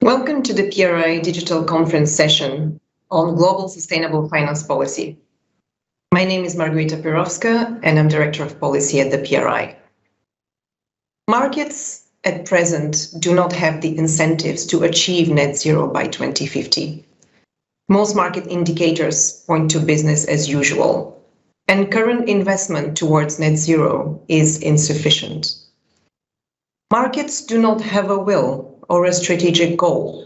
Welcome to the PRI Digital Conference session on Global Sustainable Finance Policy. My name is Mairead and I'm Director of Policy at the PRI. Markets at present do not have the incentives to achieve net zero by 2050. Most market indicators point to business as usual, and current investment towards net zero is insufficient. Markets do not have a will or a strategic goal.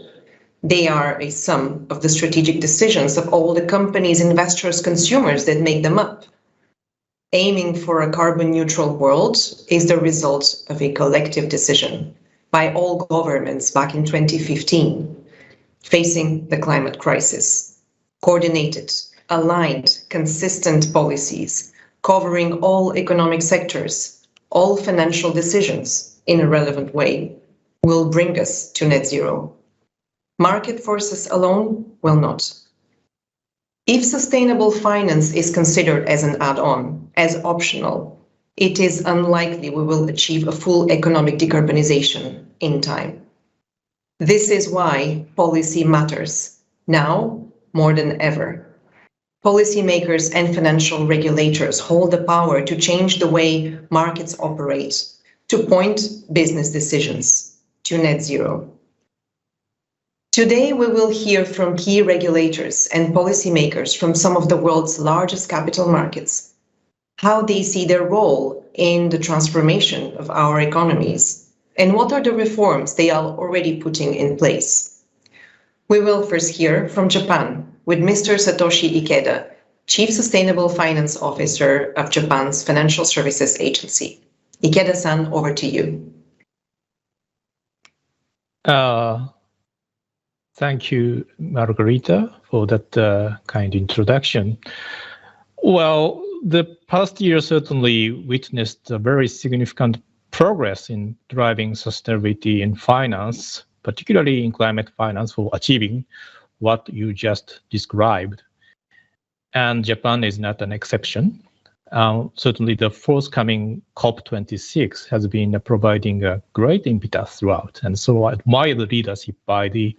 They are a sum of the strategic decisions of all the companies, investors, consumers that make them up. Aiming for a carbon neutral world is the result of a collective decision by all governments back in 2015, facing the climate crisis. Coordinated, aligned, consistent policies covering all economic sectors, all financial decisions in a relevant way will bring us to net zero. Market forces alone will not. If sustainable finance is considered as an add-on, as optional, it is unlikely we will achieve a full economic decarbonization in time. This is why policy matters, now more than ever. Policymakers and financial regulators hold the power to change the way markets operate, to point business decisions to net zero. Today, we will hear from key regulators and policymakers from some of the world's largest capital markets, how they see their role in the transformation of our economies, and what are the reforms they are already putting in place. We will first hear from Japan with Mr. Satoshi Ikeda, Chief Sustainable Finance Officer of Japan's Financial Services Agency. Ikeda-san, over to you. Thank you, Margarita, for that kind introduction. Well, the past year certainly witnessed a very significant progress in driving sustainability in finance, particularly in climate finance, for achieving what you just described. And Japan is not an exception. Certainly the forthcoming COP26 has been providing a great impetus throughout. And so I admire the leadership by the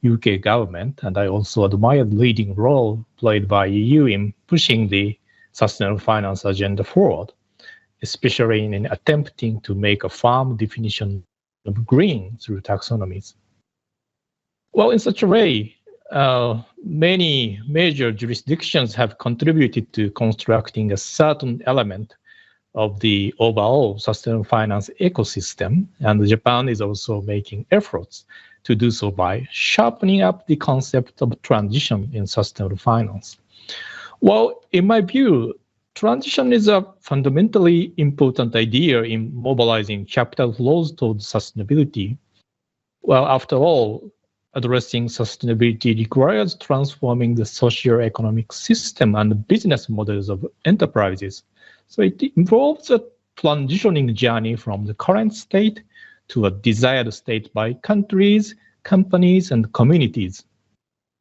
UK government, and I also admire the leading role played by EU in pushing the sustainable finance agenda forward, especially in attempting to make a firm definition of green through taxonomies. Well, in such a way, many major jurisdictions have contributed to constructing a certain element of the overall sustainable finance ecosystem, and Japan is also making efforts to do so by sharpening up the concept of transition in sustainable finance. Well, in my view, transition is a fundamentally important idea in mobilizing capital flows towards sustainability. Well, after all, addressing sustainability requires transforming the socio-economic system and business models of enterprises. So it involves a transitioning journey from the current state to a desired state by countries, companies, and communities.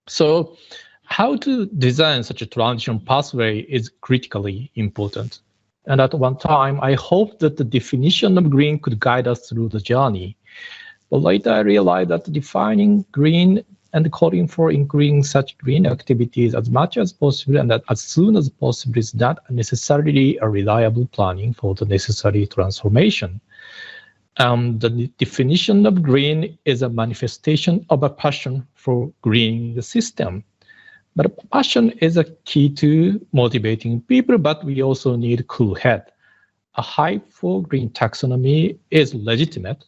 So how to design such a transition pathway is critically important. And at one time, I hoped that the definition of green could guide us through the journey. But later I realized that defining green and calling for increasing such green activities as much as possible and as soon as possible is not necessarily a reliable planning for the necessary transformation. The definition of green is a manifestation of a passion for greening the system. But passion is a key to motivating people, but we also need a cool head. A hype for green taxonomy is legitimate,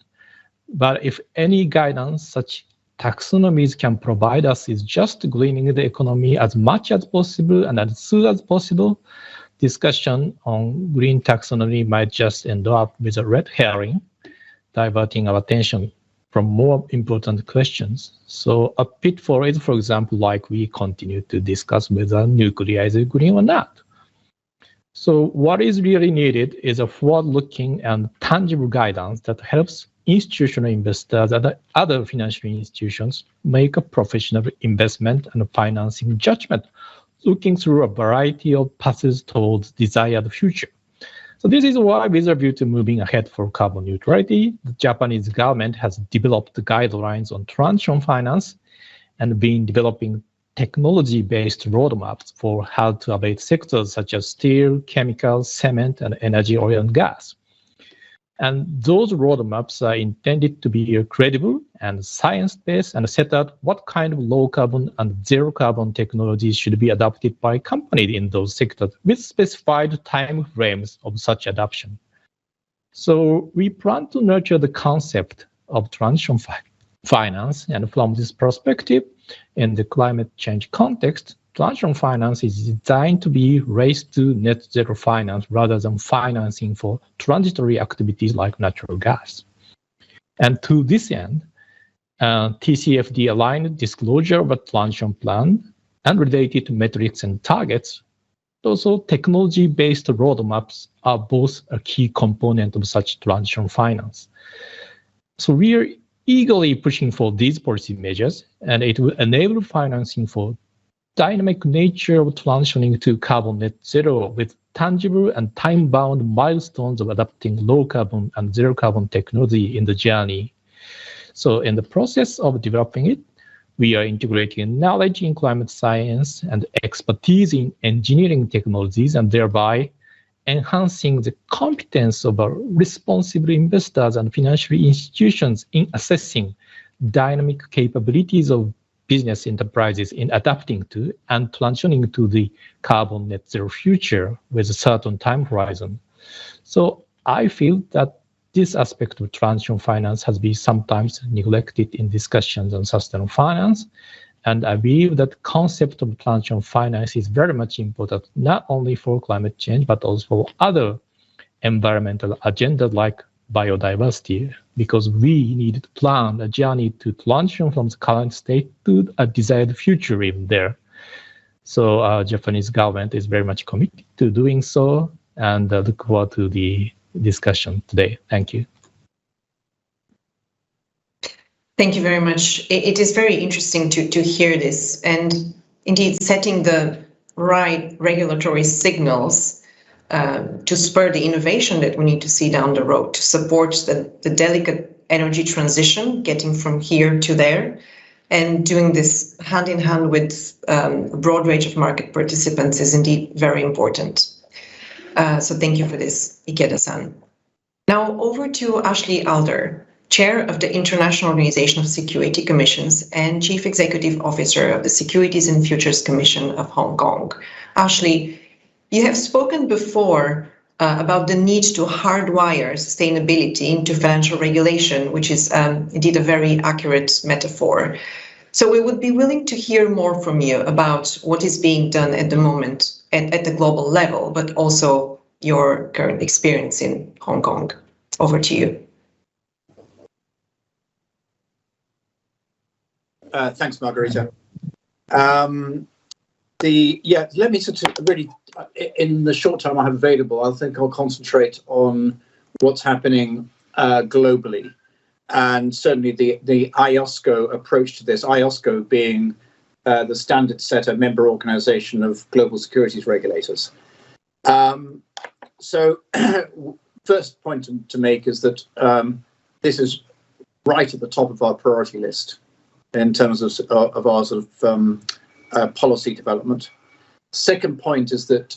but if any guidance such taxonomies can provide us is just greening the economy as much as possible and as soon as possible, discussion on green taxonomy might just end up with a red herring, diverting our attention from more important questions. So a pitfall is, for example, like we continue to discuss whether nuclear is green or not. So what is really needed is a forward-looking and tangible guidance that helps institutional investors and other financial institutions make a professional investment and financing judgment, looking through a variety of paths towards desired future. So this is why, with a view to moving ahead for carbon neutrality, the Japanese government has developed the guidelines on transition finance and been developing technology-based roadmaps for how to abate sectors such as steel, chemicals, cement, and energy, oil, and gas. And those roadmaps are intended to be credible and science-based and set out what kind of low-carbon and zero-carbon technologies should be adopted by companies in those sectors with specified time frames of such adoption. So we plan to nurture the concept of transition finance, and from this perspective, in the climate change context, transition finance is designed to be raised to net zero finance rather than financing for transitory activities like natural gas. And to this end, TCFD-aligned disclosure of a transition plan and related metrics and targets, also technology-based roadmaps are both a key component of such transition finance. So we are eagerly pushing for these policy measures, and it will enable financing for dynamic nature of transitioning to carbon net zero with tangible and time-bound milestones of adopting low-carbon and zero-carbon technology in the journey. So in the process of developing it, we are integrating knowledge in climate science and expertise in engineering technologies, and thereby enhancing the competence of our responsible investors and financial institutions in assessing dynamic capabilities of business enterprises in adapting to and transitioning to the carbon net zero future with a certain time horizon. So I feel that this aspect of transition finance has been sometimes neglected in discussions on sustainable finance. And I believe that concept of transition finance is very much important, not only for climate change, but also for other environmental agendas like biodiversity, because we need to plan a journey to transition from the current state to a desired future even there. So our Japanese government is very much committed to doing so, and look forward to the discussion today. Thank you. Thank you very much. It is very interesting to hear this, and indeed setting the right regulatory signals to spur the innovation that we need to see down the road to support the delicate energy transition, getting from here to there, and doing this hand in hand with a broad range of market participants is indeed very important. So thank you for this, Ikeda-san. Now over to Ashley Alder, Chair of the International Organization of Security Commissions and Chief Executive Officer of the Securities and Futures Commission of Hong Kong. Ashley, you have spoken before about the need to hardwire sustainability into financial regulation, which is indeed a very accurate metaphor. So we would be willing to hear more from you about what is being done at the moment at the global level, but also your current experience in Hong Kong. Over to you. Thanks, Margarita. Let me sort of really, in the short time I have available, I think I'll concentrate on what's happening globally, and certainly the IOSCO approach to this, IOSCO being the standard setter member organization of global securities regulators. So first point to make is that this is right at the top of our priority list in terms of our sort of policy development. Second point is that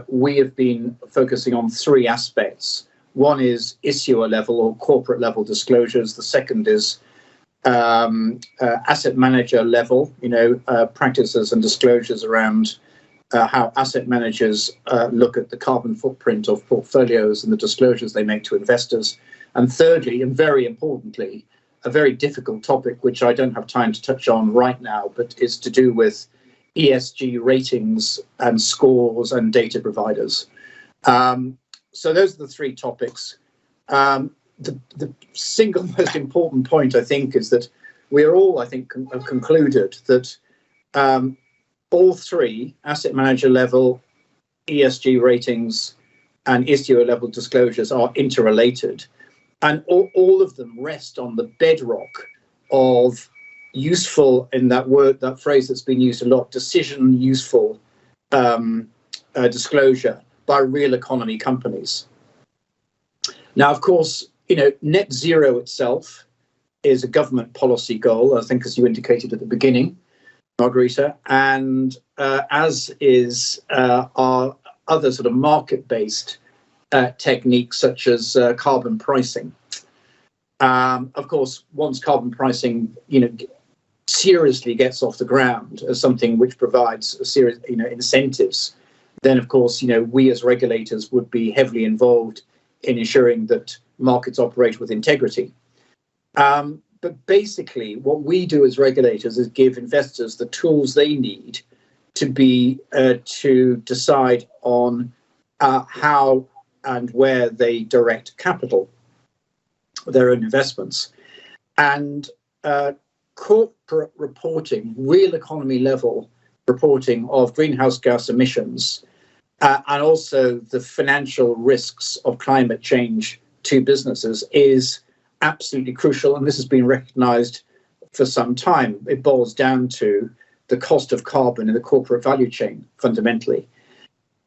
we have been focusing on three aspects. One is issuer level or corporate level disclosures. The second is asset manager level, practices and disclosures around how asset managers look at the carbon footprint of portfolios and the disclosures they make to investors. And thirdly, and very importantly, a very difficult topic, which I don't have time to touch on right now, but is to do with ESG ratings and scores and data providers. So those are the three topics. The single most important point, I think, is that we are all, I think, have concluded that all three, asset manager level, ESG ratings, and issuer level disclosures, are interrelated. And all of them rest on the bedrock of useful, in that phrase that's been used a lot, decision useful disclosure, by real economy companies. Now, of course, net zero itself is a government policy goal, I think, as you indicated at the beginning, Margherita, and as is our other sort of market-based techniques such as carbon pricing. Of course, once carbon pricing, seriously gets off the ground as something which provides a series, incentives, then of course, we as regulators would be heavily involved in ensuring that markets operate with integrity. But basically, what we do as regulators is give investors the tools they need to decide on how and where they direct capital, their own investments. And corporate reporting, real economy level reporting of greenhouse gas emissions, and also the financial risks of climate change to businesses is absolutely crucial. And this has been recognized for some time. It boils down to the cost of carbon in the corporate value chain, fundamentally.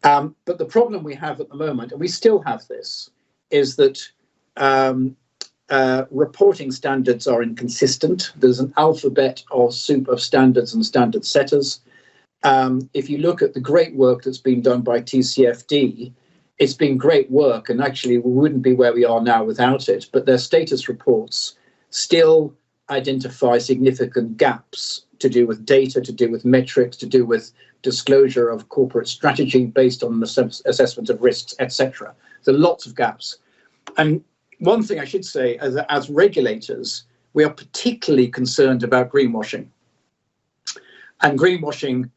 But the problem we have at the moment, and we still have this, is that reporting standards are inconsistent. There's an alphabet or soup of standards and standard setters. If you look at the great work that's been done by TCFD, it's been great work, and actually we wouldn't be where we are now without it, but their status reports still identify significant gaps to do with data, to do with metrics, to do with disclosure of corporate strategy based on assessment of risks, etc. There are lots of gaps. And one thing I should say, as regulators, we are particularly concerned about greenwashing. And greenwashing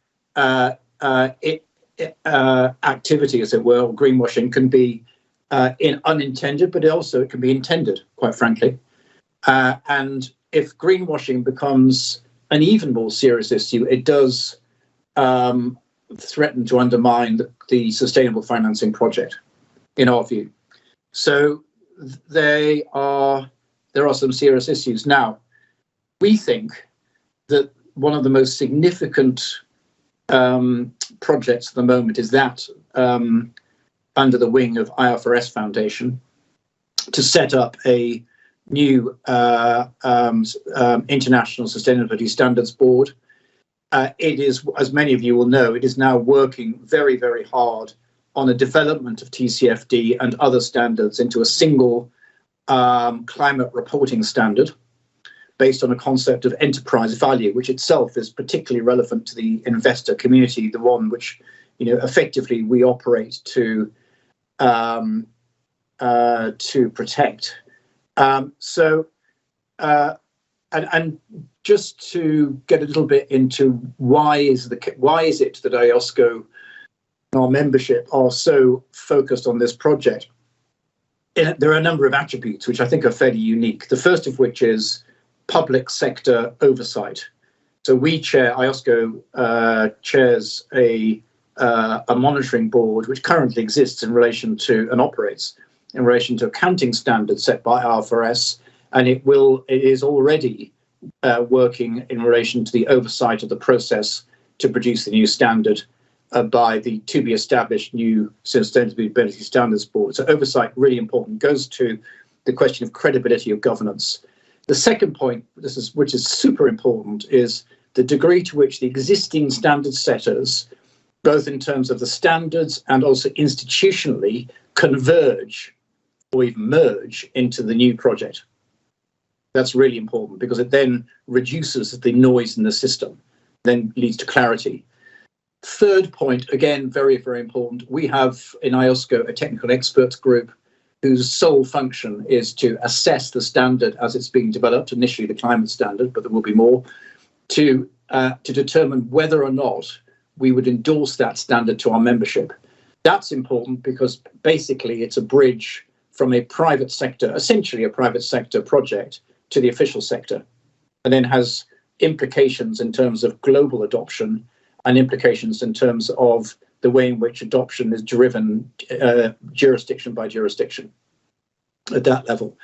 activity, as it were, or greenwashing can be unintended, but also it can be intended, quite frankly. And if greenwashing becomes an even more serious issue, it does threaten to undermine the sustainable financing project, in our view. So there are some serious issues. Now, we think that one of the most significant projects at the moment is that under the wing of IFRS Foundation to set up a new International Sustainability Standards Board. It is, as many of you will know, it is now working very, very hard on the development of TCFD and other standards into a single climate reporting standard based on a concept of enterprise value, which itself is particularly relevant to the investor community, the one which, effectively we operate to protect. And just to get a little bit into why is it that IOSCO and our membership are so focused on this project? There are a number of attributes which I think are fairly unique. The first of which is public sector oversight. So IOSCO chairs a monitoring board which currently exists in relation to and operates in relation to accounting standards set by IFRS, and it is already working in relation to the oversight of the process to produce the new standard by the to be established new Sustainability Standards Board. So oversight, really important, goes to the question of credibility of governance. The second point, which is super important, is the degree to which the existing standard setters, both in terms of the standards and also institutionally, converge or even merge into the new project. That's really important because it then reduces the noise in the system, then leads to clarity. Third point, again, very, very important. We have in IOSCO a technical experts group whose sole function is to assess the standard as it's being developed, initially the climate standard, but there will be more, to determine whether or not we would endorse that standard to our membership. That's important because basically it's a bridge from a private sector, essentially a private sector project, to the official sector, and then has implications in terms of global adoption and implications in terms of the way in which adoption is driven jurisdiction by jurisdiction at that level.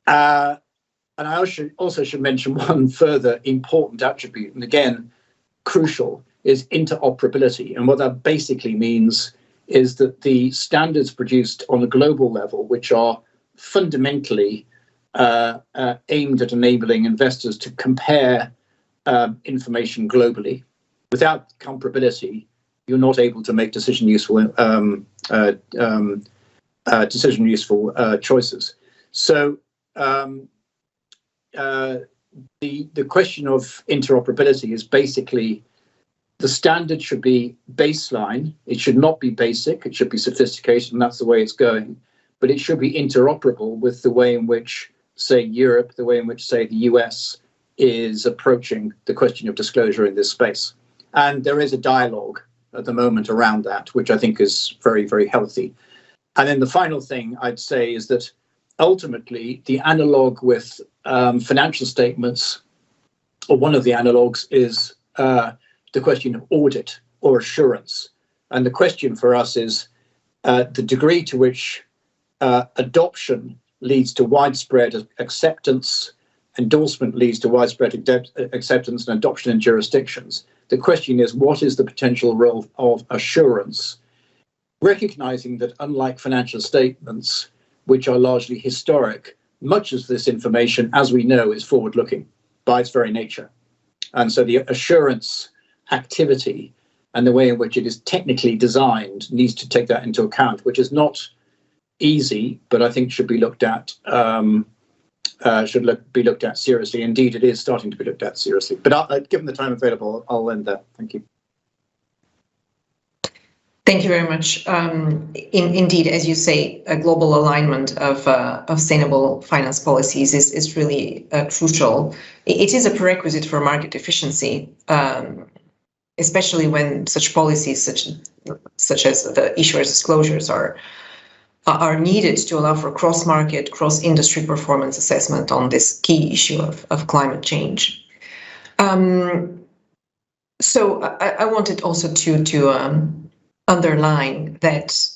And I also should mention one further important attribute, and again, crucial, is interoperability. And what that basically means is that the standards produced on a global level, which are fundamentally aimed at enabling investors to compare information globally, without comparability, you're not able to make decision useful choices. So the question of interoperability is basically the standard should be baseline. It should not be basic. It should be sophisticated, and that's the way it's going. But it should be interoperable with the way in which, say, Europe, the way in which, say, the US is approaching the question of disclosure in this space. And there is a dialogue at the moment around that, which I think is very, very healthy. And then the final thing I'd say is that ultimately the analog with financial statements, or one of the analogs, is the question of audit or assurance. And the question for us is the degree to which adoption leads to widespread acceptance, endorsement leads to widespread acceptance and adoption in jurisdictions. The question is, what is the potential role of assurance? Recognizing that unlike financial statements, which are largely historic, much of this information, as we know, is forward-looking by its very nature. And so the assurance activity and the way in which it is technically designed needs to take that into account, which is not easy, but I think should be looked at. Be looked at seriously. Indeed, it is starting to be looked at seriously. But given the time available, I'll end there. Thank you. Thank you very much. Indeed, as you say, a global alignment of sustainable finance policies is really crucial. It is a prerequisite for market efficiency, especially when such policies, such as the issuer's disclosures, are needed to allow for cross-market, cross-industry performance assessment on this key issue of climate change. So I wanted also to underline that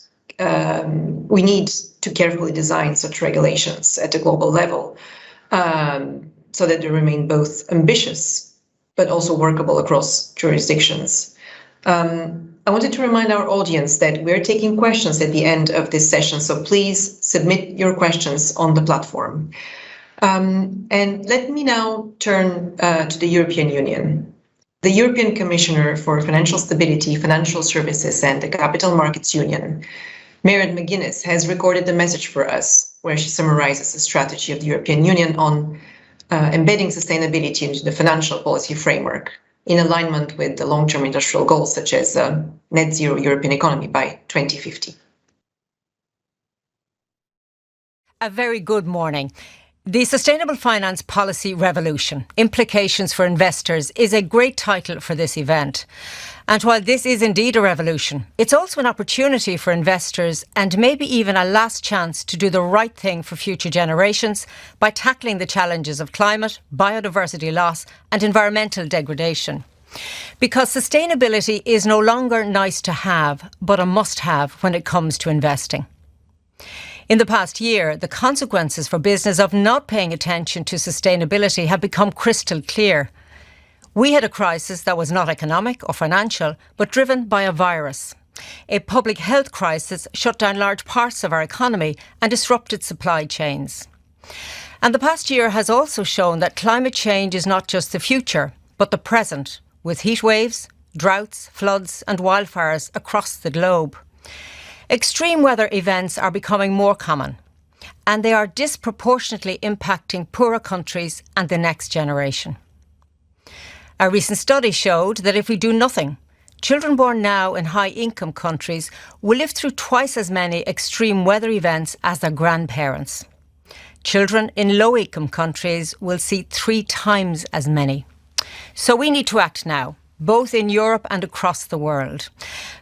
we need to carefully design such regulations at a global level so that they remain both ambitious but also workable across jurisdictions. I wanted to remind our audience that we're taking questions at the end of this session, so please submit your questions on the platform. And let me now turn to the European Union. The European Commissioner for Financial Stability, Financial Services and the Capital Markets Union, Mairead McGuinness, has recorded the message for us, where she summarizes the strategy of the European Union on embedding sustainability into the financial policy framework in alignment with the long-term industrial goals, such as net zero European economy by 2050. A very good morning. The Sustainable Finance Policy Revolution, Implications for Investors, is a great title for this event. And while this is indeed a revolution, it's also an opportunity for investors and maybe even a last chance to do the right thing for future generations by tackling the challenges of climate, biodiversity loss and environmental degradation. Because sustainability is no longer nice to have, but a must-have when it comes to investing. In the past year, the consequences for business of not paying attention to sustainability have become crystal clear. We had a crisis that was not economic or financial, but driven by a virus. A public health crisis shut down large parts of our economy and disrupted supply chains. And the past year has also shown that climate change is not just the future, but the present, with heat waves, droughts, floods and wildfires across the globe. Extreme weather events are becoming more common, and they are disproportionately impacting poorer countries and the next generation. A recent study showed that if we do nothing, children born now in high-income countries will live through twice as many extreme weather events as their grandparents. Children in low-income countries will see 3 times as many. So we need to act now, both in Europe and across the world.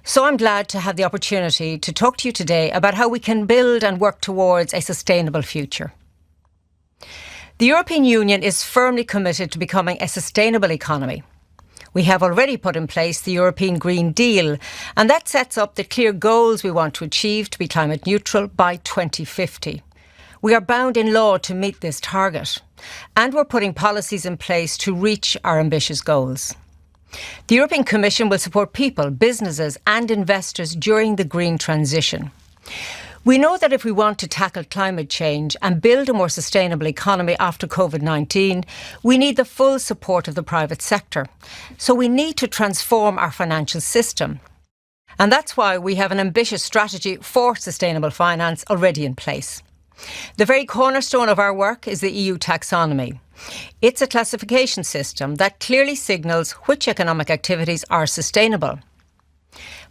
So I'm glad to have the opportunity to talk to you today about how we can build and work towards a sustainable future. The European Union is firmly committed to becoming a sustainable economy. We have already put in place the European Green Deal, and that sets up the clear goals we want to achieve to be climate neutral by 2050. We are bound in law to meet this target, and we're putting policies in place to reach our ambitious goals. The European Commission will support people, businesses and investors during the green transition. We know that if we want to tackle climate change and build a more sustainable economy after COVID-19, we need the full support of the private sector. So we need to transform our financial system. And that's why we have an ambitious strategy for sustainable finance already in place. The very cornerstone of our work is the EU taxonomy. It's a classification system that clearly signals which economic activities are sustainable.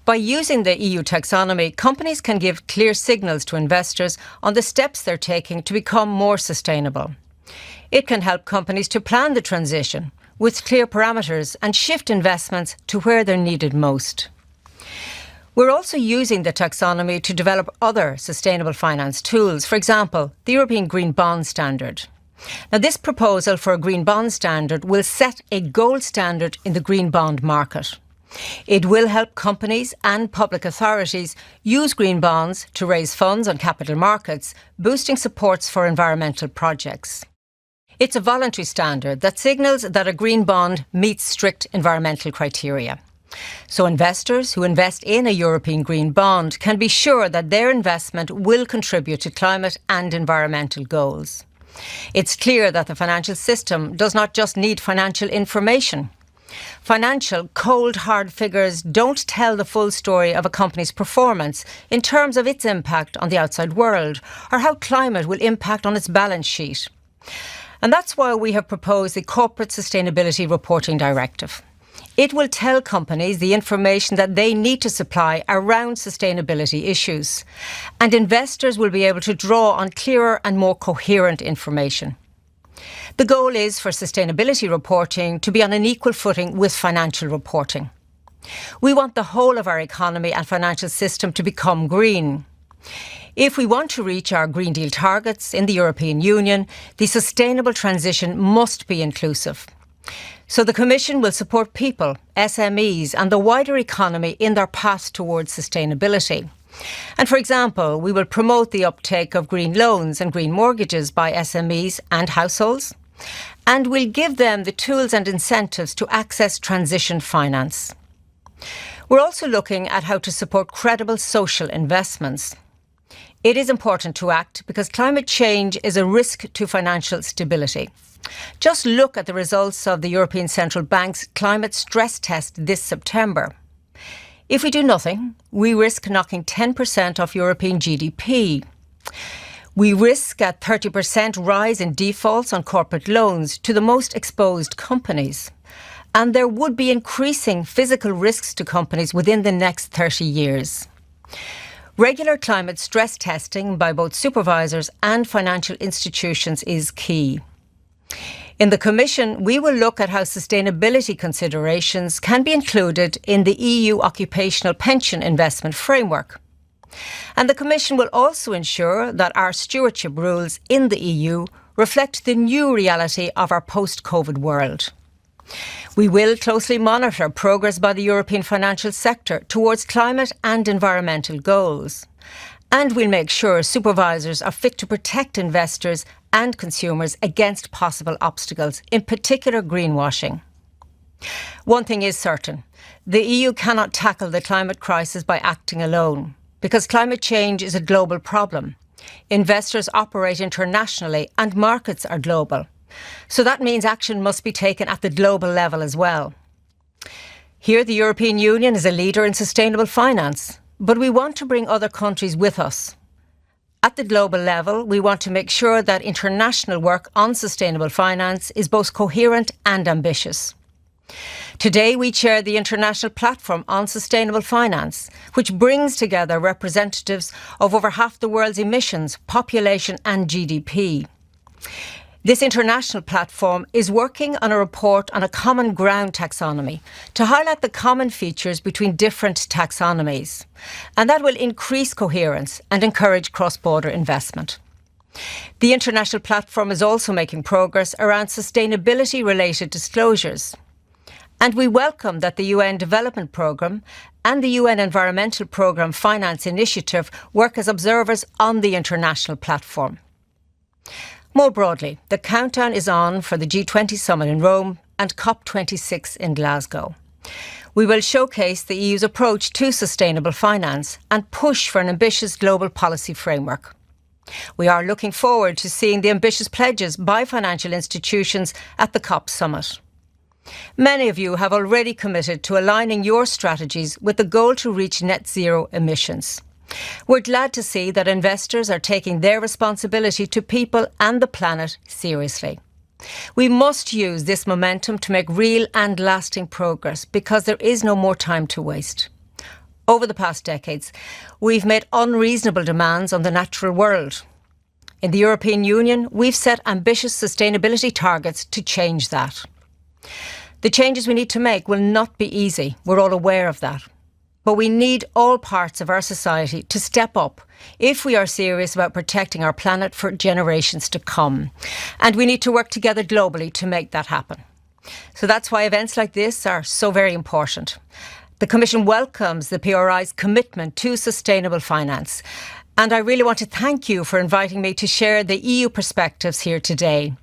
By using the EU taxonomy, companies can give clear signals to investors on the steps they're taking to become more sustainable. It can help companies to plan the transition with clear parameters and shift investments to where they're needed most. We're also using the taxonomy to develop other sustainable finance tools, for example, the European Green Bond Standard. Now, this proposal for a green bond standard will set a gold standard in the green bond market. It will help companies and public authorities use green bonds to raise funds on capital markets, boosting supports for environmental projects. It's a voluntary standard that signals that a green bond meets strict environmental criteria. So investors who invest in a European green bond can be sure that their investment will contribute to climate and environmental goals. It's clear that the financial system does not just need financial information. Financial, cold, hard figures don't tell the full story of a company's performance in terms of its impact on the outside world or how climate will impact on its balance sheet. And that's why we have proposed the Corporate Sustainability Reporting Directive. It will tell companies the information that they need to supply around sustainability issues, and investors will be able to draw on clearer and more coherent information. The goal is for sustainability reporting to be on an equal footing with financial reporting. We want the whole of our economy and financial system to become green. If we want to reach our Green Deal targets in the European Union, the sustainable transition must be inclusive. So the Commission will support people, SMEs and the wider economy in their path towards sustainability. And for example, we will promote the uptake of green loans and green mortgages by SMEs and households. And we'll give them the tools and incentives to access transition finance. We're also looking at how to support credible social investments. It is important to act because climate change is a risk to financial stability. Just look at the results of the European Central Bank's climate stress test this September. If we do nothing, we risk knocking 10% off European GDP. We risk a 30% rise in defaults on corporate loans to the most exposed companies. And there would be increasing physical risks to companies within the next 30 years. Regular climate stress testing by both supervisors and financial institutions is key. In the Commission, we will look at how sustainability considerations can be included in the EU Occupational Pension Investment Framework. And the Commission will also ensure that our stewardship rules in the EU reflect the new reality of our post-COVID world. We will closely monitor progress by the European financial sector towards climate and environmental goals. And we'll make sure supervisors are fit to protect investors and consumers against possible obstacles, in particular greenwashing. One thing is certain, the EU cannot tackle the climate crisis by acting alone, because climate change is a global problem. Investors operate internationally and markets are global. So that means action must be taken at the global level as well. Here, the European Union is a leader in sustainable finance, but we want to bring other countries with us. At the global level, we want to make sure that international work on sustainable finance is both coherent and ambitious. Today, we chair the International Platform on Sustainable Finance, which brings together representatives of over half the world's emissions, population and GDP. This international platform is working on a report on a common ground taxonomy to highlight the common features between different taxonomies, and that will increase coherence and encourage cross-border investment. The international platform is also making progress around sustainability-related disclosures. And we welcome that the UN Development Programme and the UN Environmental Programme Finance Initiative work as observers on the international platform. More broadly, the countdown is on for the G20 summit in Rome and COP26 in Glasgow. We will showcase the EU's approach to sustainable finance and push for an ambitious global policy framework. We are looking forward to seeing the ambitious pledges by financial institutions at the COP summit. Many of you have already committed to aligning your strategies with the goal to reach net zero emissions. We're glad to see that investors are taking their responsibility to people and the planet seriously. We must use this momentum to make real and lasting progress because there is no more time to waste. Over the past decades, we've made unreasonable demands on the natural world. In the European Union, we've set ambitious sustainability targets to change that. The changes we need to make will not be easy. We're all aware of that. But we need all parts of our society to step up if we are serious about protecting our planet for generations to come. And we need to work together globally to make that happen. So that's why events like this are so very important. The Commission welcomes the PRI's commitment to sustainable finance. And I really want to thank you for inviting me to share the EU perspectives here today.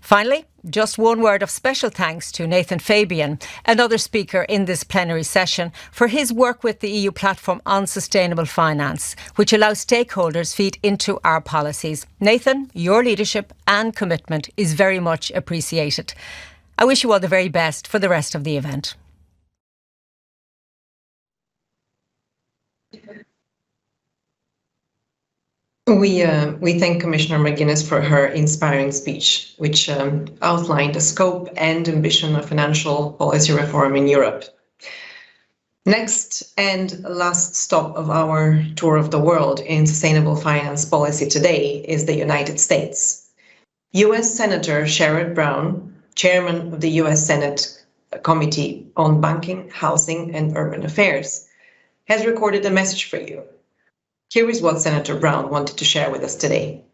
Finally, just one word of special thanks to Nathan Fabian, another speaker in this plenary session, for his work with the EU platform on sustainable finance, which allows stakeholders feed into our policies. Nathan, your leadership and commitment is very much appreciated. I wish you all the very best for the rest of the event. We thank Commissioner McGuinness for her inspiring speech, which outlined the scope and ambition of financial policy reform in Europe. Next and last stop of our tour of the world in sustainable finance policy today is the United States. U.S. Senator Sherrod Brown, chairman of the U.S. Senate Committee on Banking, Housing and Urban Affairs, has recorded a message for you. Here is what Senator Brown wanted to share with us today.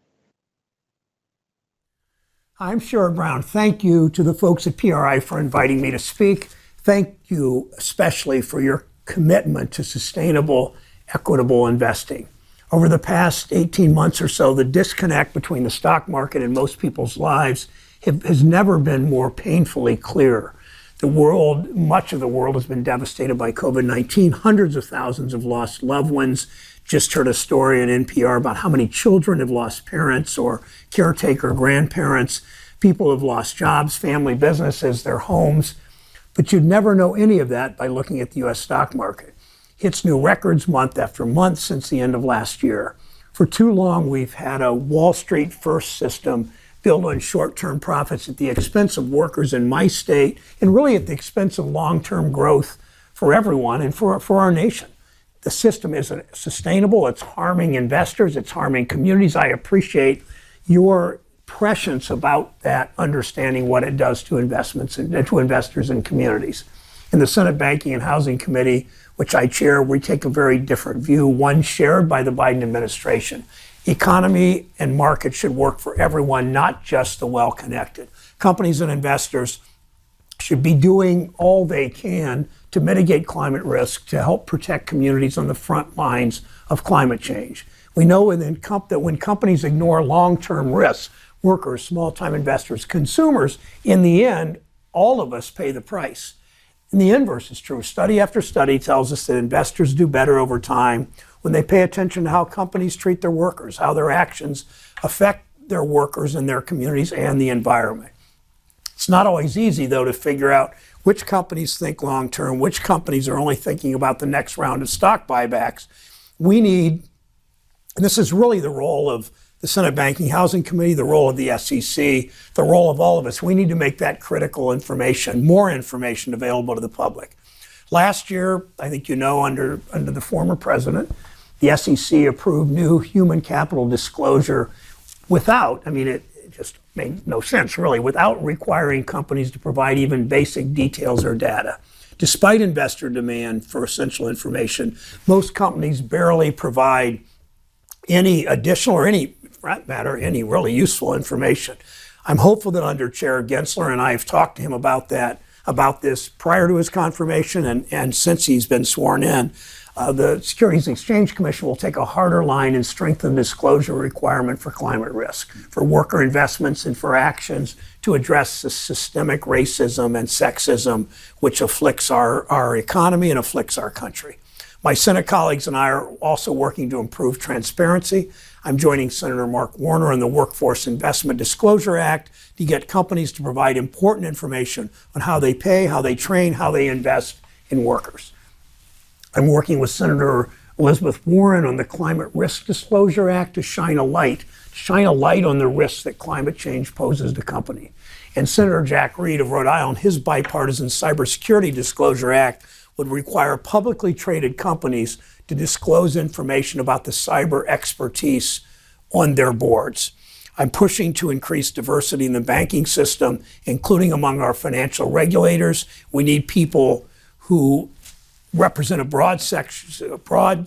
I'm Sherrod Brown. Thank you to the folks at PRI for inviting me to speak. Thank you especially for your commitment to sustainable, equitable investing. Over the past 18 months or so, the disconnect between the stock market and most people's lives has never been more painfully clear. Much of the world has been devastated by COVID-19. Hundreds of thousands have lost loved ones. Just heard a story on NPR about how many children have lost parents or caretaker grandparents. People have lost jobs, family businesses, their homes. But you'd never know any of that by looking at the U.S. stock market. Hits new records month after month since the end of last year. For too long, we've had a Wall Street first system built on short-term profits at the expense of workers in my state and really at the expense of long-term growth for everyone and for our nation. The system isn't sustainable. It's harming investors. It's harming communities. I appreciate your prescience about that, understanding what it does to investments and to investors and communities. In the Senate Banking and Housing Committee, which I chair, we take a very different view, one shared by the Biden administration. Economy and markets should work for everyone, not just the well-connected. Companies and investors should be doing all they can to mitigate climate risk, to help protect communities on the front lines of climate change. We know that when companies ignore long-term risks, workers, small-time investors, consumers, in the end, all of us pay the price. And the inverse is true. Study after study tells us that investors do better over time when they pay attention to how companies treat their workers, how their actions affect their workers and their communities and the environment. It's not always easy, though, to figure out which companies think long-term, which companies are only thinking about the next round of stock buybacks. We need, and this is really the role of the Senate Banking Housing Committee, the role of the SEC, the role of all of us. We need to make that critical information, more information available to the public. Last year, I think you know, under the former president, the SEC approved new human capital disclosure it just made no sense, really, without requiring companies to provide even basic details or data. Despite investor demand for essential information, most companies barely provide any additional or any really useful information. I'm hopeful that under Chair Gensler, and I have talked to him about that, about this prior to his confirmation and since he's been sworn in. The Securities and Exchange Commission will take a harder line and strengthen disclosure requirement for climate risk, for worker investments, and for actions to address the systemic racism and sexism which afflicts our economy and afflicts our country. My Senate colleagues and I are also working to improve transparency. I'm joining Senator Mark Warner in the Workforce Investment Disclosure Act to get companies to provide important information on how they pay, how they train, how they invest in workers. I'm working with Senator Elizabeth Warren on the Climate Risk Disclosure Act to shine a light on the risks that climate change poses to companies. And Senator Jack Reed of Rhode Island, his bipartisan Cybersecurity Disclosure Act would require publicly traded companies to disclose information about the cyber expertise on their boards. I'm pushing to increase diversity in the banking system, including among our financial regulators. We need people who represent a broad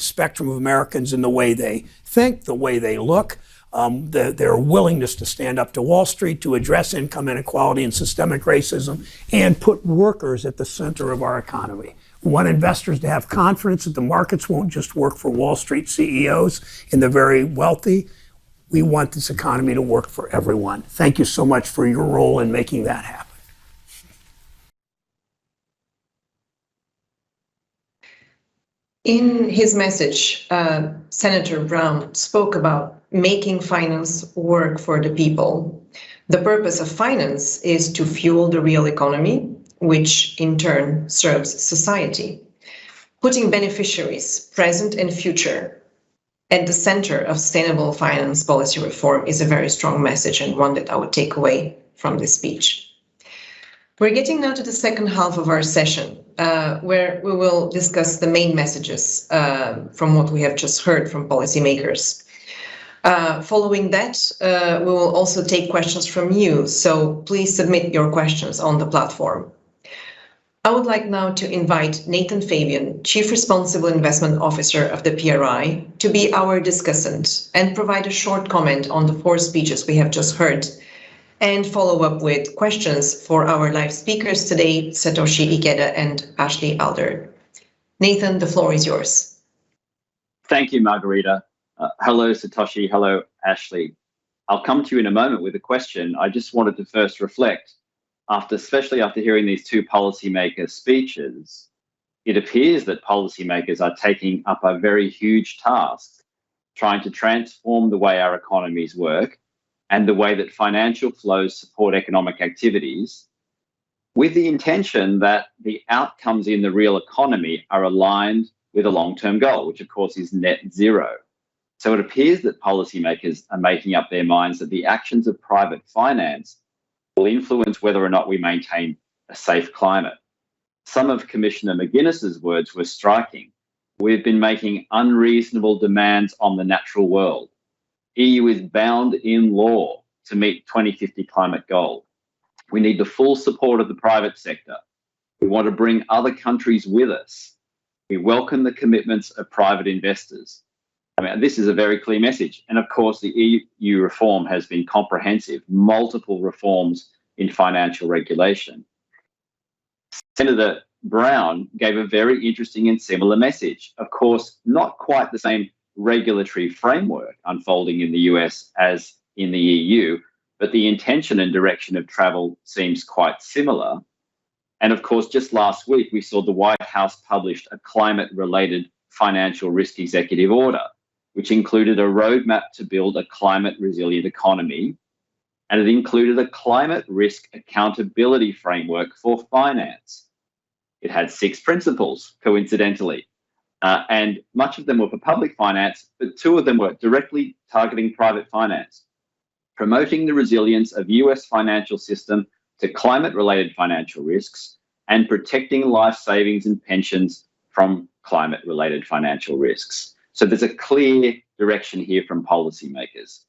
spectrum of Americans in the way they think, the way they look, their willingness to stand up to Wall Street, to address income inequality and systemic racism, and put workers at the center of our economy. We want investors to have confidence that the markets won't just work for Wall Street CEOs and the very wealthy. We want this economy to work for everyone. Thank you so much for your role in making that happen. In his message, Senator Brown spoke about making finance work for the people. The purpose of finance is to fuel the real economy, which in turn serves society. Putting beneficiaries, present and future, at the center of sustainable finance policy reform is a very strong message and one that I would take away from this speech. We're getting now to the second half of our session, where we will discuss the main messages from what we have just heard from policymakers. Following that, we will also take questions from you, so please submit your questions on the platform. I would like now to invite Nathan Fabian, Chief Responsible Investment Officer of the PRI, to be our discussant and provide a short comment on the 4 speeches we have just heard, and follow up with questions for our live speakers today, Satoshi Ikeda and Ashley Alder. Nathan, the floor is yours. Thank you, Margarita. Hello, Satoshi. Hello, Ashley. I'll come to you in a moment with a question. I just wanted to first reflect, especially after hearing these 2 policymakers' speeches, it appears that policymakers are taking up a very huge task, trying to transform the way our economies work and the way that financial flows support economic activities, with the intention that the outcomes in the real economy are aligned with a long-term goal, which of course is net zero. So it appears that policymakers are making up their minds that the actions of private finance will influence whether or not we maintain a safe climate. Some of Commissioner McGuinness's words were striking. We've been making unreasonable demands on the natural world. EU is bound in law to meet 2050 climate goal. We need the full support of the private sector. We want to bring other countries with us. We welcome the commitments of private investors. I mean, this is a very clear message. And of course, the EU reform has been comprehensive, multiple reforms in financial regulation. Senator Brown gave a very interesting and similar message. Of course, not quite the same regulatory framework unfolding in the US as in the EU, but the intention and direction of travel seems quite similar. And of course, just last week, we saw the White House published a climate-related financial risk executive order, which included a roadmap to build a climate-resilient economy, and it included a climate risk accountability framework for finance. It had 6 principles, coincidentally, and much of them were for public finance, but 2 of them were directly targeting private finance, promoting the resilience of US financial system to climate-related financial risks and protecting life savings and pensions from climate-related financial risks. So there's a clear direction here from policymakers.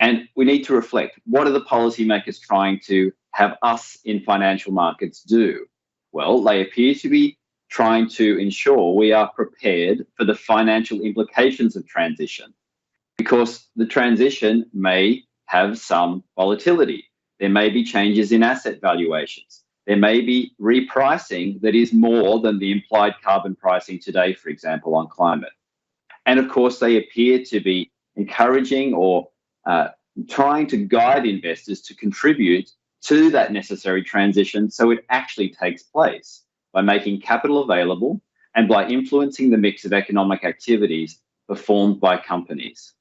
And we need to reflect, what are the policymakers trying to have us in financial markets do? Well, they appear to be trying to ensure we are prepared for the financial implications of transition, because the transition may have some volatility. There may be changes in asset valuations. there may be repricing that is more than the implied carbon pricing today, for example, on climate. And of course, they appear to be encouraging or trying to guide investors to contribute to that necessary transition so it actually takes place by making capital available and by influencing the mix of economic activities performed by companies.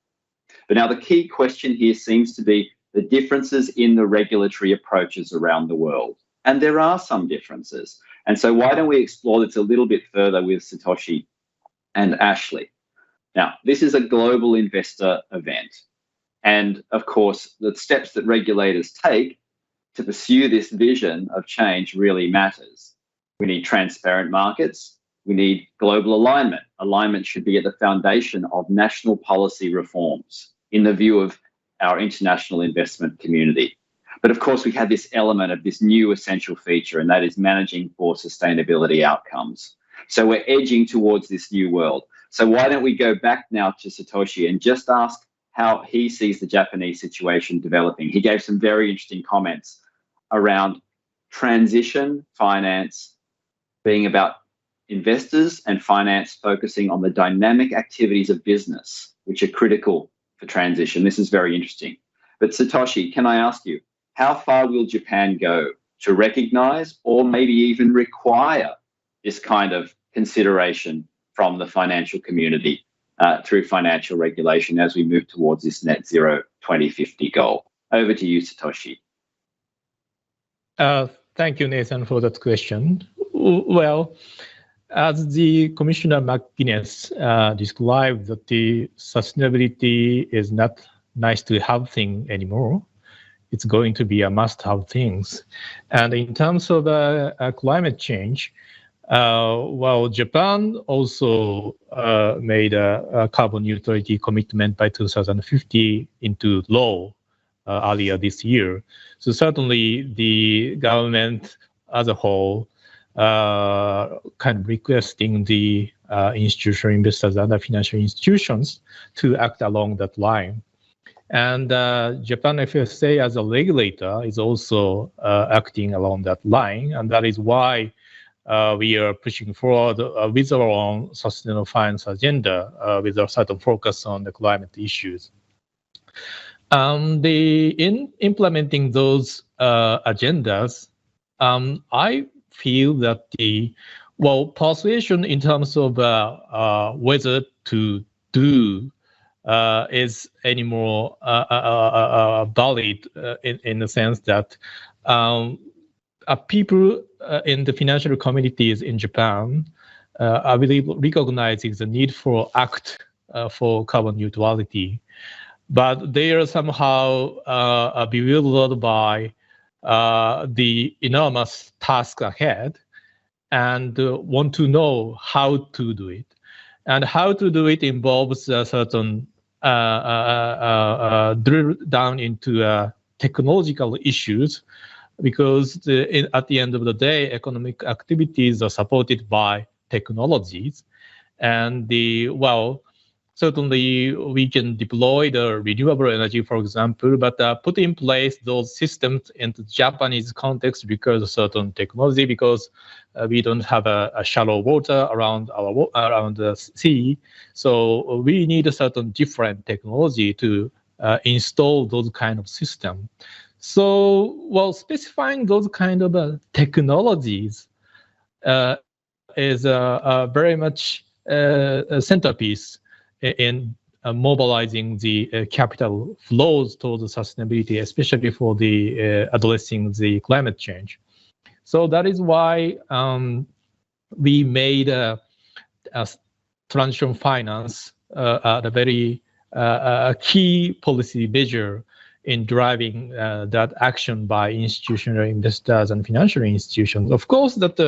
But now the key question here seems to be the differences in the regulatory approaches around the world. And there are some differences. And so why don't we explore this a little bit further with Satoshi and Ashley? Now, this is a global investor event. And of course, the steps that regulators take to pursue this vision of change really matters. We need transparent markets. We need global alignment. Alignment should be at the foundation of national policy reforms in the view of our international investment community. But of course, we have this element of this new essential feature, and that is managing for sustainability outcomes. So we're edging towards this new world. So why don't we go back now to Satoshi and just ask how he sees the Japanese situation developing. He gave some very interesting comments around transition finance being about investors and finance focusing on the dynamic activities of business, which are critical for transition. This is very interesting. But Satoshi, can I ask you, how far will Japan go to recognize or maybe even require this kind of consideration from the financial community through financial regulation as we move towards this net zero 2050 goal? Over to you, Satoshi. Thank you, Nathan, for that question. Well, as the Commissioner McGuinness described, that the sustainability is not nice to have thing anymore. It's going to be a must-have things. And in terms of climate change, well, Japan also made a carbon neutrality commitment by 2050 into law earlier this year. So certainly the government as a whole kind of requesting the institutional investors and the financial institutions to act along that line. And Japan FSA as a regulator is also acting along that line. And that is why we are pushing forward with our own sustainable finance agenda with a certain focus on the climate issues. In implementing those agendas, I feel that the persuasion in terms of whether to do is any more valid in the sense that people in the financial communities in Japan, I believe, recognizing the need for act for carbon neutrality, but they are somehow bewildered by the enormous task ahead and want to know how to do it. And how to do it involves a certain drill down into technological issues, because at the end of the day, economic activities are supported by technologies. And certainly we can deploy the renewable energy, for example, but put in place those systems in the Japanese context because of certain technology, because we don't have a shallow water around the sea. So we need a certain different technology to install those kind of system. So, specifying those kind of technologies is very much a centerpiece in mobilizing the capital flows towards sustainability, especially for the addressing the climate change. So that is why we made a transition finance a very key policy measure in driving that action by institutional investors and financial institutions. Of course, that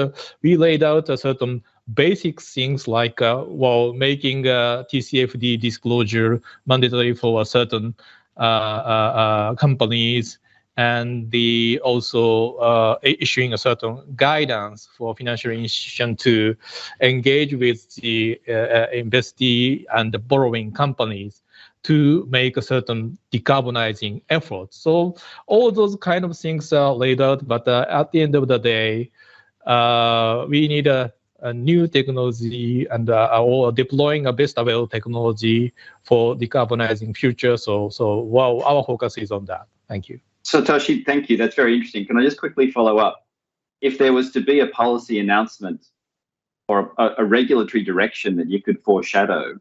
we laid out a certain basic things like making TCFD disclosure mandatory for a certain companies, and also issuing a certain guidance for financial institution to engage with the investee and the borrowing companies to make a certain decarbonizing effort. So all those kind of things are laid out, but at the end of the day, we need a new technology and or deploying a best available technology for decarbonizing future. So wow, our focus is on that. Thank you. Satoshi, thank you. That's very interesting. Can I just quickly follow up? If there was to be a policy announcement or a regulatory direction that you could foreshadow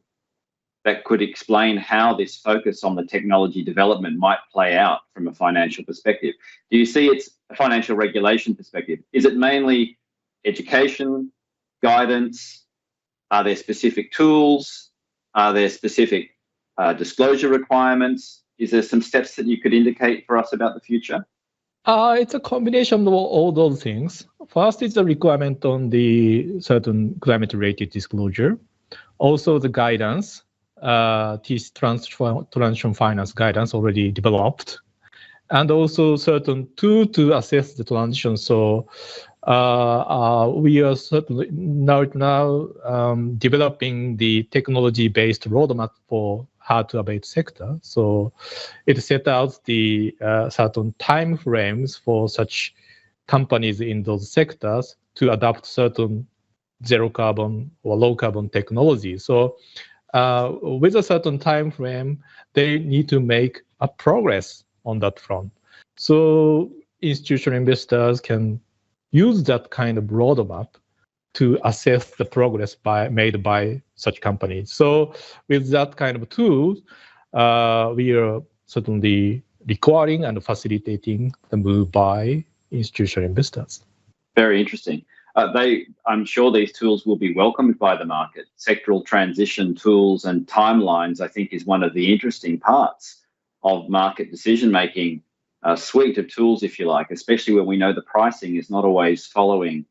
that could explain how this focus on the technology development might play out from a financial perspective, do you see it's a financial regulation perspective? Is it mainly education, guidance? Are there specific tools? Are there specific disclosure requirements? Is there some steps that you could indicate for us about the future? It's a combination of all those things. First is the requirement on the certain climate-related disclosure. Also the guidance, transition finance guidance already developed. And also certain tool to assess the transition. So we are certainly now developing the technology-based roadmap for hard-to-abate sector. So it set out the certain time frames for such companies in those sectors to adopt certain zero carbon or low carbon technology. So with a certain time frame, they need to make a progress on that front. So institutional investors can use that kind of roadmap to assess the progress made by such companies. So with that kind of tool, we are certainly requiring and facilitating the move by institutional investors. Very interesting. I'm sure these tools will be welcomed by the market. Sectoral transition tools and timelines, I think, is one of the interesting parts of market decision-making, a suite of tools, if you like, especially when we know the pricing is not always following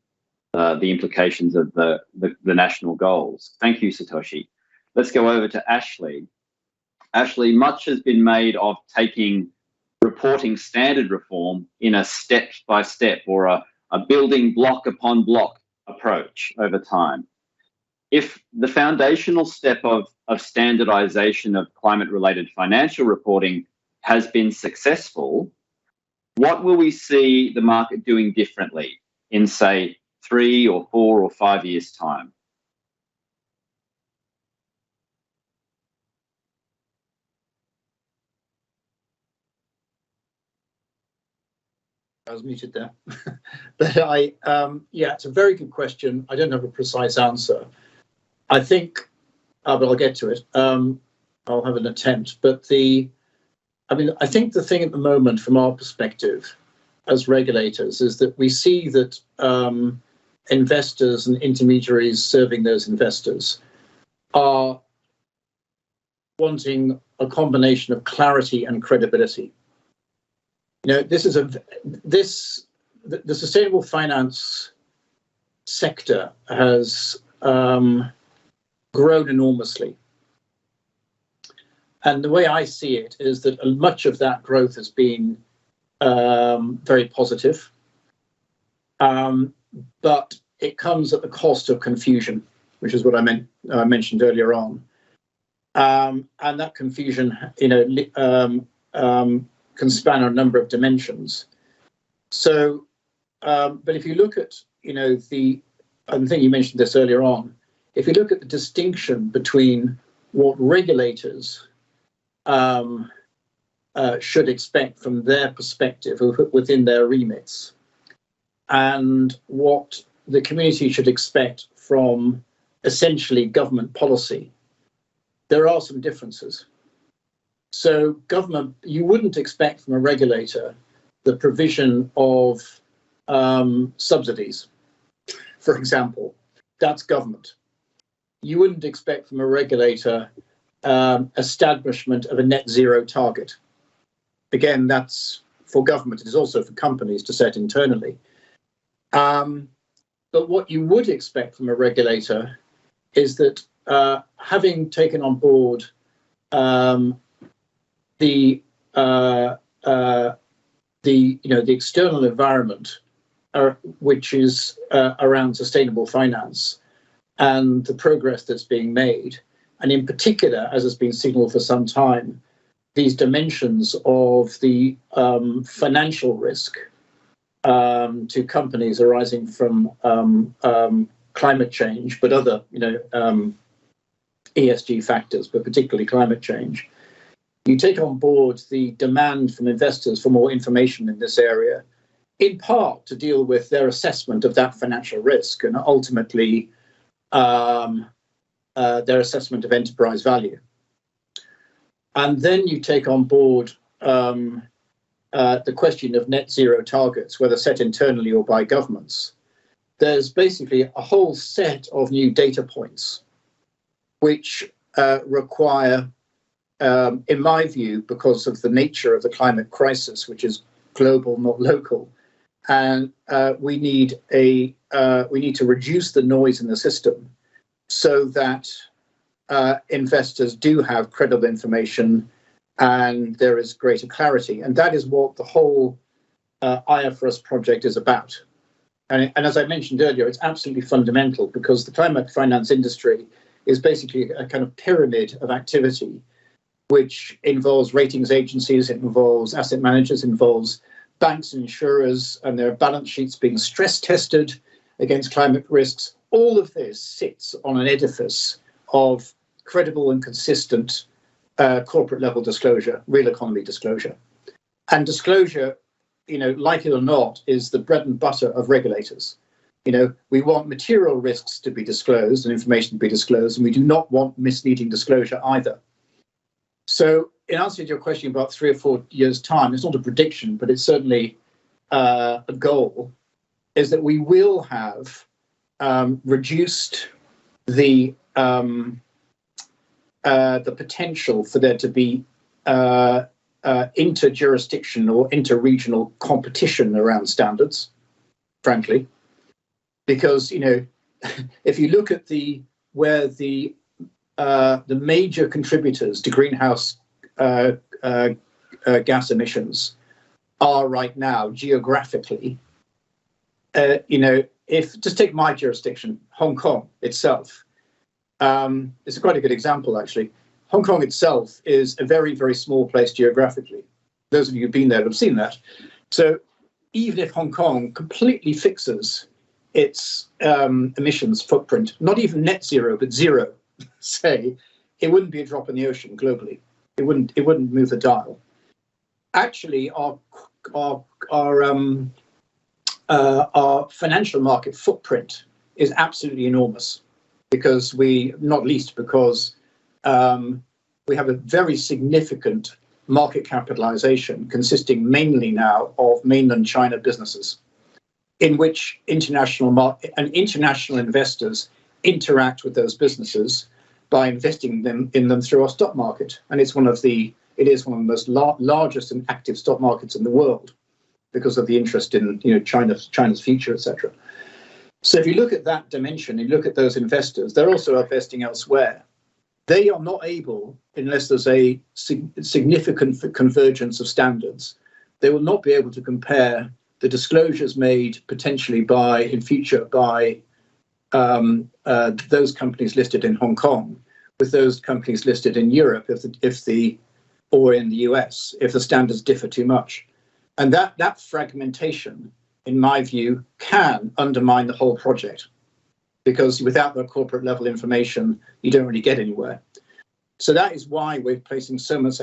the implications of the national goals. Thank you, Satoshi. Let's go over to Ashley. Ashley, much has been made of taking reporting standard reform in a step-by-step or a building block upon block approach over time. If the foundational step of standardization of climate-related financial reporting has been successful, what will we see the market doing differently in, say, 3 or 4 or 5 years' time? I was muted there. But yeah, it's a very good question. I don't have a precise answer. I think, but I'll get to it. I'll have an attempt. But I think the thing at the moment from our perspective as regulators is that we see that investors and intermediaries serving those investors are wanting a combination of clarity and credibility. You know, the sustainable finance sector has grown enormously. And the way I see it is that much of that growth has been very positive, but it comes at the cost of confusion, which is what I mentioned earlier on. And that confusion, can span a number of dimensions. So, but if you look at, I think you mentioned this earlier on, if you look at the distinction between what regulators should expect from their perspective within their remits and what the community should expect from essentially government policy, there are some differences. So government, you wouldn't expect from a regulator the provision of subsidies, for example. That's government. You wouldn't expect from a regulator establishment of a net zero target. Again, that's for government. It is also for companies to set internally. But what you would expect from a regulator is that having taken on board the external environment, which is around sustainable finance, and the progress that's being made, and in particular, as has been signaled for some time, these dimensions of the financial risk to companies arising from climate change, but other, ESG factors, but particularly climate change. You take on board the demand from investors for more information in this area, in part to deal with their assessment of that financial risk and ultimately their assessment of enterprise value. And then you take on board the question of net zero targets, whether set internally or by governments. There's basically a whole set of new data points which require, in my view, because of the nature of the climate crisis, which is global, not local, and we need to reduce the noise in the system so that investors do have credible information and there is greater clarity. And that is what the whole IFRS project is about. And as I mentioned earlier, it's absolutely fundamental because the climate finance industry is basically a kind of pyramid of activity which involves ratings agencies, it involves asset managers, involves banks and insurers and their balance sheets being stress tested against climate risks. All of this sits on an edifice of credible and consistent corporate level disclosure, real economy disclosure. And disclosure, like it or not, is the bread and butter of regulators. We want material risks to be disclosed and information to be disclosed, and we do not want misleading disclosure either. So in answer to your question about 3 or 4 years' time, it's not a prediction, but it's certainly a goal, is that we will have reduced the potential for there to be inter-jurisdiction or inter-regional competition around standards, frankly. Because, if you look at where the major contributors to greenhouse gas emissions are right now geographically, if just take my jurisdiction, Hong Kong itself, it's quite a good example actually. Hong Kong itself is a very, very small place geographically. Those of you who've been there have seen that. So even if Hong Kong completely fixes its emissions footprint, not even net zero, but zero, say, it wouldn't be a drop in the ocean globally. It wouldn't move the dial. Actually, our financial market footprint is absolutely enormous because we have a very significant market capitalization consisting mainly now of mainland China businesses, in which international investors interact with those businesses by investing in them through our stock market. And it is one of the most largest and active stock markets in the world because of the interest in China's future, etc. So if you look at that dimension, you look at those investors, they're also investing elsewhere. They are not able, unless there's a significant convergence of standards, they will not be able to compare the disclosures made potentially in future by those companies listed in Hong Kong with those companies listed in Europe or in the US if the standards differ too much. And that fragmentation, in my view, can undermine the whole project because without the corporate level information, you don't really get anywhere. So that is why we're placing so much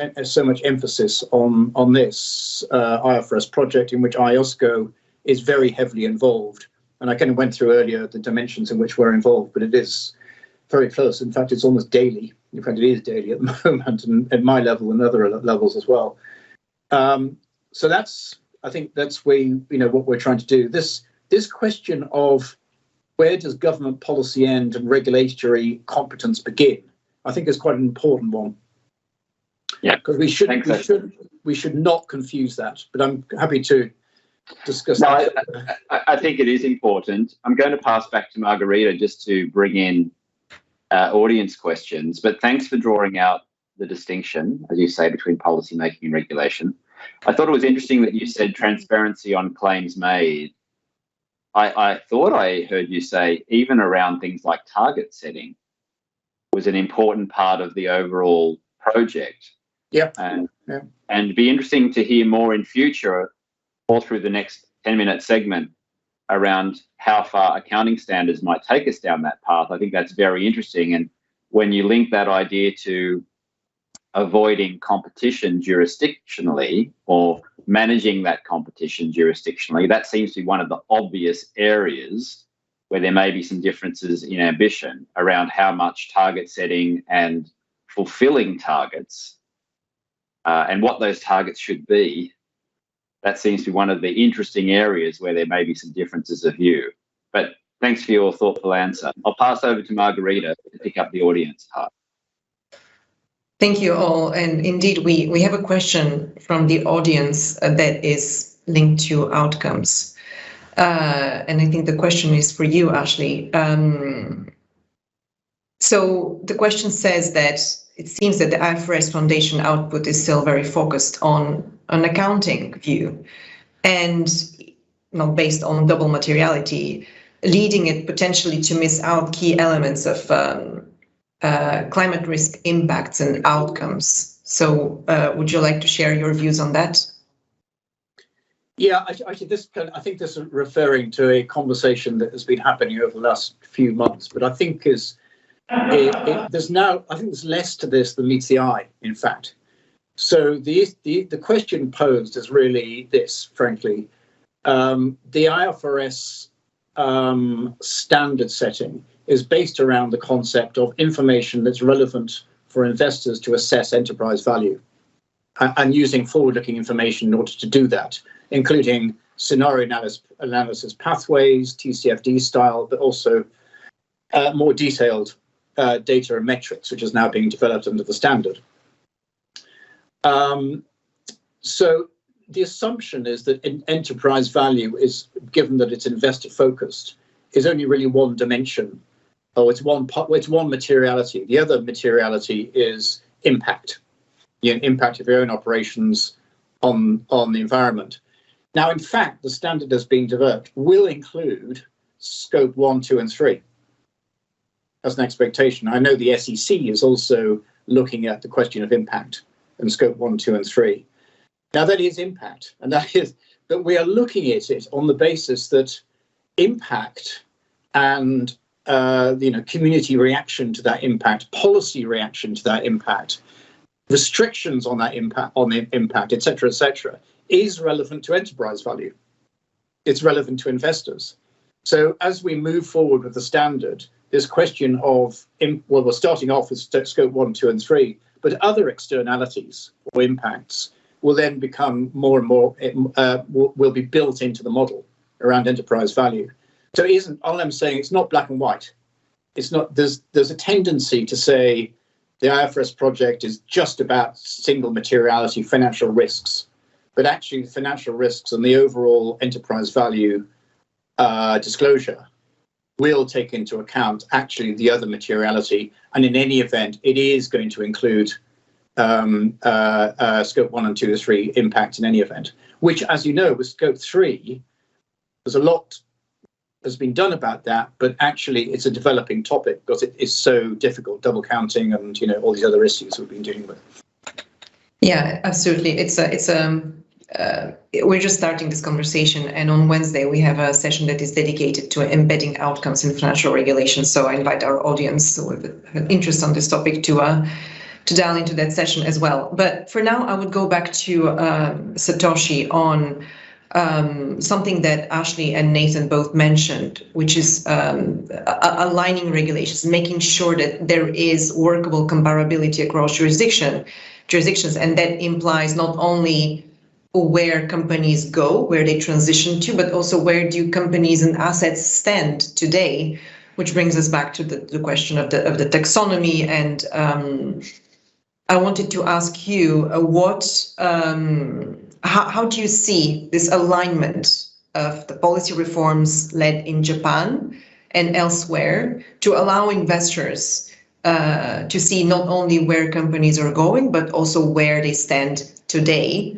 emphasis on this IFRS project, in which IOSCO is very heavily involved. And I kind of went through earlier the dimensions in which we're involved, but it is very close. In fact, it's almost daily. In fact, it is daily at the moment, and at my level and other levels as well. So I think that's what we're trying to do. This question of where does government policy end and regulatory competence begin, I think is quite an important one. Yeah, because we should not confuse that. But I'm happy to discuss that. I think it is important. I'm going to pass back to Margarita just to bring in audience questions. But thanks for drawing out the distinction, as you say, between policy making and regulation. I thought it was interesting that you said transparency on claims made. I thought I heard you say even around things like target setting. was an important part of the overall project. Yep. And it'd be interesting to hear more in future, all through the next 10-minute segment, around how far accounting standards might take us down that path. I think that's very interesting. And when you link that idea to avoiding competition jurisdictionally or managing that competition jurisdictionally, that seems to be one of the obvious areas where there may be some differences in ambition around how much target setting and fulfilling targets and what those targets should be. That seems to be one of the interesting areas where there may be some differences of view. But thanks for your thoughtful answer. I'll pass over to Margarita to pick up the audience part. Thank you all. And indeed, we have a question from the audience that is linked to outcomes. And I think the question is for you, Ashley. So the question says that it seems that the IFRS Foundation output is still very focused on an accounting view and not based on double materiality, leading it potentially to miss out key elements of climate risk impacts and outcomes. So would you like to share your views on that? Yeah, actually, I think this is referring to a conversation that has been happening over the last few months, but I think there's less to this than meets the eye, in fact. So the question posed is really this, frankly. The IFRS standard setting is based around the concept of information that's relevant for investors to assess enterprise value and using forward-looking information in order to do that, including scenario analysis pathways, TCFD style, but also more detailed data and metrics, which is now being developed under the standard. So the assumption is that enterprise value is, given that it's investor focused, is only really one dimension, or it's one materiality. The other materiality is impact, impact of your own operations on the environment. Now, in fact, the standard that's being developed will include scope 1, 2, and 3 as an expectation. I know the SEC is also looking at the question of impact and scope 1, 2, and 3. Now, that is impact, and that is that we are looking at it on the basis that impact and community reaction to that impact, policy reaction to that impact, restrictions on that impact, et cetera, is relevant to enterprise value. It's relevant to investors. So as we move forward with the standard, this question of, well, we're starting off with scope 1, 2, and 3, but other externalities or impacts will then become more and more, will be built into the model around enterprise value. So it isn't, all I'm saying, it's not black and white. It's not, there's a tendency to say the IFRS project is just about single materiality financial risks, but actually financial risks and the overall enterprise value disclosure will take into account actually the other materiality. And in any event, it is going to include scope 1 and 2 or 3 impact in any event, which, as you know, with scope 3, there's a lot has been done about that, but actually it's a developing topic because it is so difficult, double counting and, all these other issues we've been dealing with. Yeah, absolutely. We're just starting this conversation, and on Wednesday we have a session that is dedicated to embedding outcomes in financial regulation. So I invite our audience with an interest on this topic to dial into that session as well. But for now, I would go back to Satoshi on something that Ashley and Nathan both mentioned, which is aligning regulations, making sure that there is workable comparability across jurisdictions, and that implies not only where companies go, where they transition to, but also where do companies and assets stand today, which brings us back to the question of the taxonomy. And I wanted to ask you, how do you see this alignment of the policy reforms led in Japan and elsewhere to allow investors to see not only where companies are going, but also where they stand today,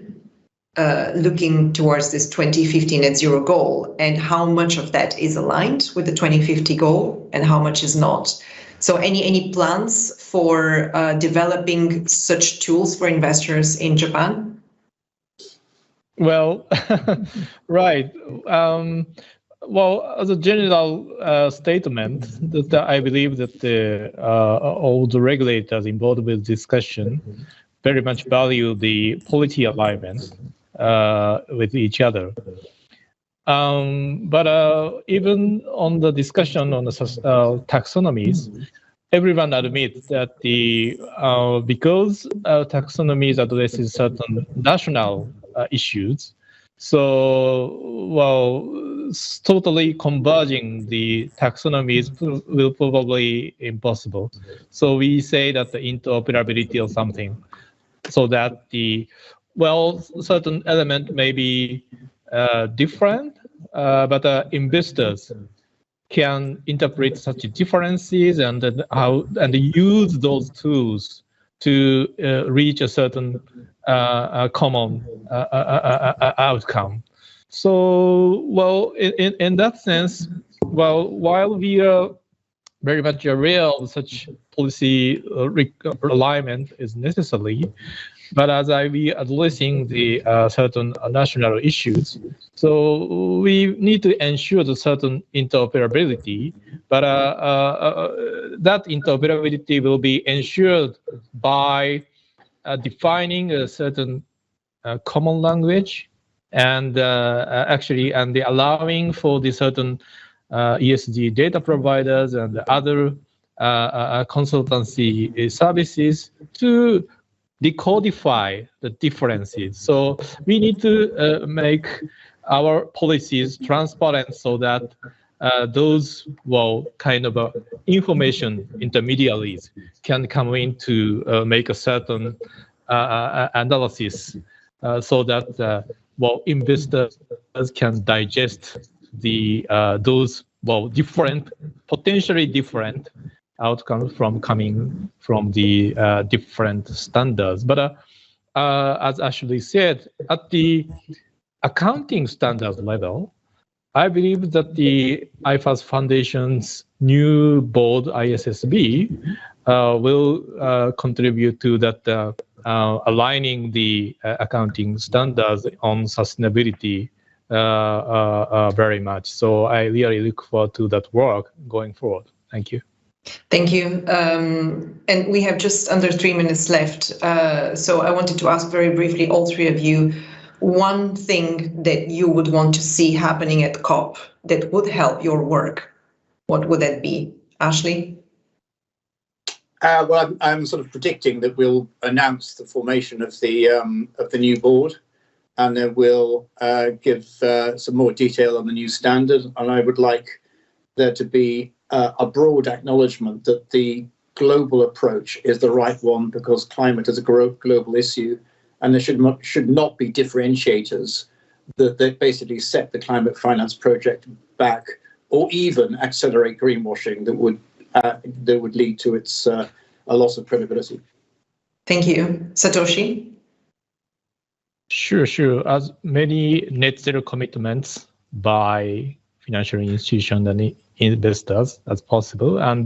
looking towards this 2050 net zero goal, and how much of that is aligned with the 2050 goal and how much is not? So any plans for developing such tools for investors in Japan? Well, right. Well, as a general statement, that I believe that all the regulators involved with discussion very much value the policy alignment with each other. But even on the discussion on the taxonomies, everyone admits that because taxonomies addresses certain national issues, so totally converging the taxonomies will probably impossible. So we say that the interoperability or something, so that certain element may be different, but investors can interpret such differences and use those tools to reach a certain common outcome. So, well, in that sense, well, while we are very much aware of such policy alignment is necessary, but as we addressing the certain national issues, so we need to ensure the certain interoperability, but that interoperability will be ensured by defining a certain common language and the allowing for the certain ESG data providers and other consultancy services to decodify the differences. So we need to make our policies transparent so that those kind of information intermediaries can come in to make a certain analysis so that investors can digest those potentially different outcomes coming from the different standards. But as Ashley said, at the accounting standards level, I believe that the IFAS Foundation's new board, ISSB, will contribute to that aligning the accounting standards on sustainability very much. So I really look forward to that work going forward. Thank you. Thank you. And we have just under 3 minutes left. So I wanted to ask very briefly, all three of you, one thing that you would want to see happening at COP that would help your work. What would that be? Ashley? Well, I'm sort of predicting that we'll announce the formation of the new board, and then we'll give some more detail on the new standard. And I would like there to be a broad acknowledgement that the global approach is the right one because climate is a global issue, and there should not be differentiators that basically set the climate finance project back or even accelerate greenwashing that would lead to its a loss of credibility. Thank you. Satoshi? Sure. As many net zero commitments by financial institutions and investors as possible, and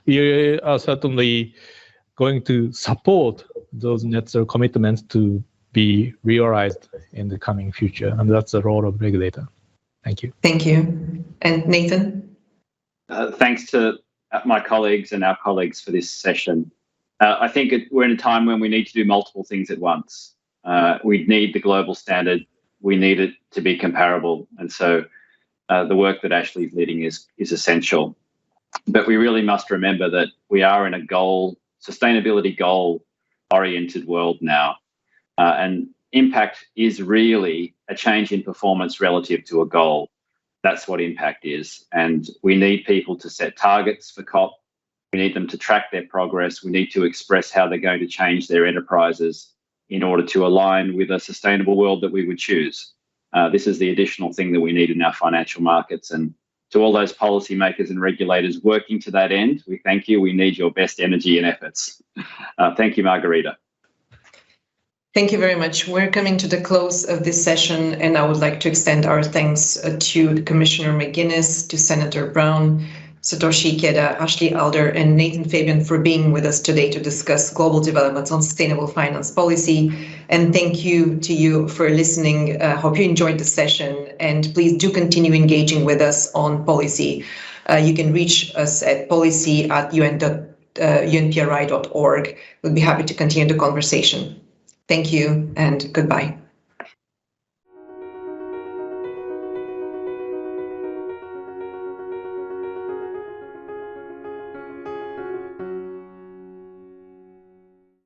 we are certainly going to support those net zero commitments to be realized in the coming future, and that's the role of regulator. Thank you. Thank you. And Nathan? Thanks to my colleagues and our colleagues for this session. I think we're in a time when we need to do multiple things at once. We need the global standard. We need it to be comparable. And so the work that Ashley's leading is essential. But we really must remember that we are in a sustainability goal-oriented world now. And impact is really a change in performance relative to a goal. That's what impact is. And we need people to set targets for COP. We need them to track their progress. We need to express how they're going to change their enterprises in order to align with a sustainable world that we would choose. This is the additional thing that we need in our financial markets. And to all those policymakers and regulators working to that end, we thank you. We need your best energy and efforts. Thank you, Margarita. Thank you very much. We're coming to the close of this session, and I would like to extend our thanks to Commissioner McGuinness, to Senator Brown, Satoshi, Ikeda, Ashley, Alder, and Nathan Fabian for being with us today to discuss global developments on sustainable finance policy. And thank you to you for listening. Hope you enjoyed the session, and please do continue engaging with us on policy. You can reach us at policy@unpri.org. We'll be happy to continue the conversation. Thank you and goodbye.